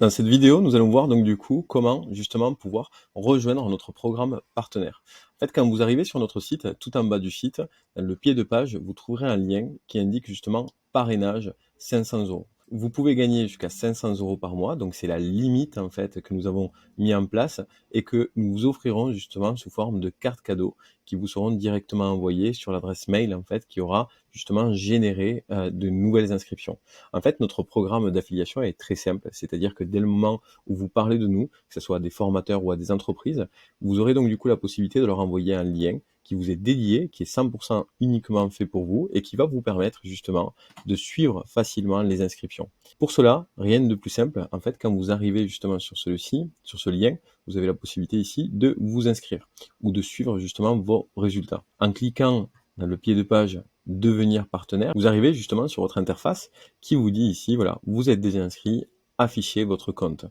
Dans cette vidéo, nous allons voir donc du coup comment justement pouvoir rejoindre notre programme partenaire. En fait, quand vous arrivez sur notre site, tout en bas du site, dans le pied de page, vous trouverez un lien qui indique justement parrainage 500 euros. Vous pouvez gagner jusqu'à 500 euros par mois, donc c'est la limite en fait que nous avons mis en place et que nous vous offrirons justement sous forme de cartes cadeaux qui vous seront directement envoyées sur l'adresse mail en fait qui aura justement généré de nouvelles inscriptions. En fait, notre programme d'affiliation est très simple, c'est-à-dire que dès le moment où vous parlez de nous, que ce soit à des formateurs ou à des entreprises, vous aurez donc du coup la possibilité de leur envoyer un lien qui vous est dédié, qui est 100% uniquement fait pour vous et qui va vous permettre justement de suivre facilement les inscriptions. Pour cela, rien de plus simple. En fait, quand vous arrivez justement sur celui-ci, sur ce lien, vous avez la possibilité ici de vous inscrire ou de suivre justement vos résultats. En cliquant dans le pied de page devenir partenaire, vous arrivez justement sur votre interface qui vous dit ici, voilà, vous êtes déjà inscrit, affichez votre compte.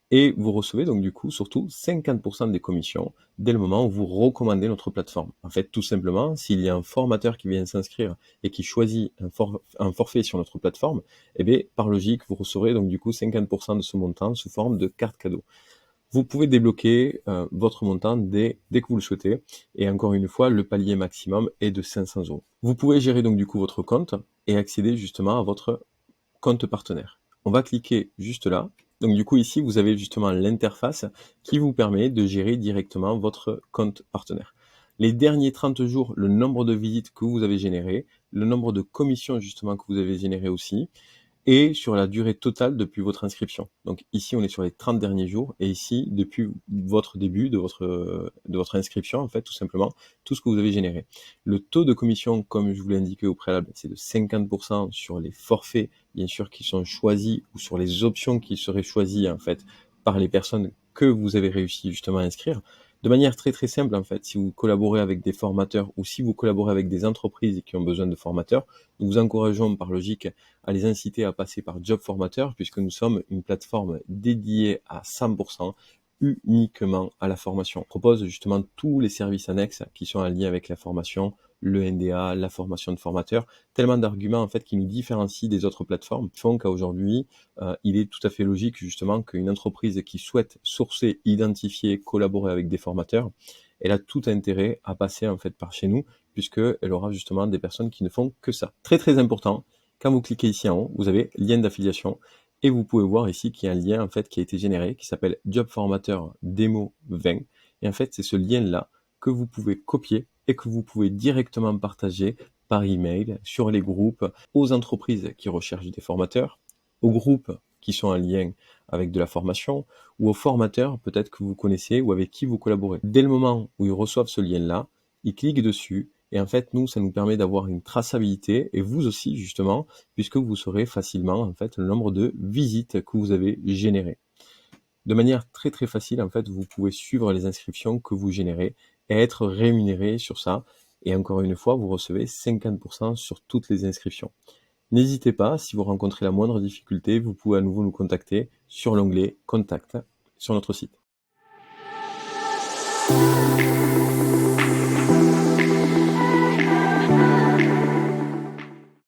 Et vous recevez donc du coup surtout 50% des commissions dès le moment où vous recommandez notre plateforme. En fait, tout simplement, s'il y a un formateur qui vient s'inscrire et qui choisit un forfait sur notre plateforme, eh bien, par logique, vous recevrez donc du coup 50% de ce montant sous forme de carte cadeau. Vous pouvez débloquer votre montant dès que vous le souhaitez. Et encore une fois, le palier maximum est de 500 euros. Vous pouvez gérer donc du coup votre compte et accéder justement à votre compte partenaire. On va cliquer juste là. Donc du coup ici, vous avez justement l'interface qui vous permet de gérer directement votre compte partenaire. Les derniers 30 jours, le nombre de visites que vous avez généré, le nombre de commissions justement que vous avez généré aussi, et sur la durée totale depuis votre inscription. Donc ici, on est sur les 30 derniers jours, et ici, depuis votre début de votre inscription, en fait, tout simplement, tout ce que vous avez généré. Le taux de commission, comme je vous l'ai indiqué au préalable, c'est de 50% sur les forfaits, bien sûr, qui sont choisis, ou sur les options qui seraient choisies, en fait, par les personnes que vous avez réussi justement à inscrire. De manière très très simple, en fait, si vous collaborez avec des formateurs ou si vous collaborez avec des entreprises qui ont besoin de formateurs, nous vous encourageons par logique à les inciter à passer par Job Formateur puisque nous sommes une plateforme dédiée à 100% uniquement à la formation. On propose justement tous les services annexes qui sont en lien avec la formation, le NDA, la formation de formateurs, tellement d'arguments en fait qui nous différencient des autres plateformes, qui font qu'aujourd'hui, il est tout à fait logique justement qu'une entreprise qui souhaite sourcer, identifier, collaborer avec des formateurs, elle a tout intérêt à passer en fait par chez nous, puisqu'elle aura justement des personnes qui ne font que ça. Très très important, quand vous cliquez ici en haut, vous avez lien d'affiliation et vous pouvez voir ici qu'il y a un lien en fait qui a été généré qui s'appelle Job Formateur Démo 20. Et en fait, c'est ce lien-là que vous pouvez copier et que vous pouvez directement partager par email sur les groupes aux entreprises qui recherchent des formateurs, aux groupes qui sont en lien avec de la formation ou aux formateurs peut-être que vous connaissez ou avec qui vous collaborez. Dès le moment où ils reçoivent ce lien-là, ils cliquent dessus et en fait, nous, ça nous permet d'avoir une traçabilité et vous aussi, justement, puisque vous saurez facilement, en fait, le nombre de visites que vous avez générées. De manière très très facile, en fait, vous pouvez suivre les inscriptions que vous générez et être rémunéré sur ça. Et encore une fois, vous recevez 50% sur toutes les inscriptions. N'hésitez pas, si vous rencontrez la moindre difficulté, vous pouvez à nouveau nous contacter sur l'onglet Contact sur notre site.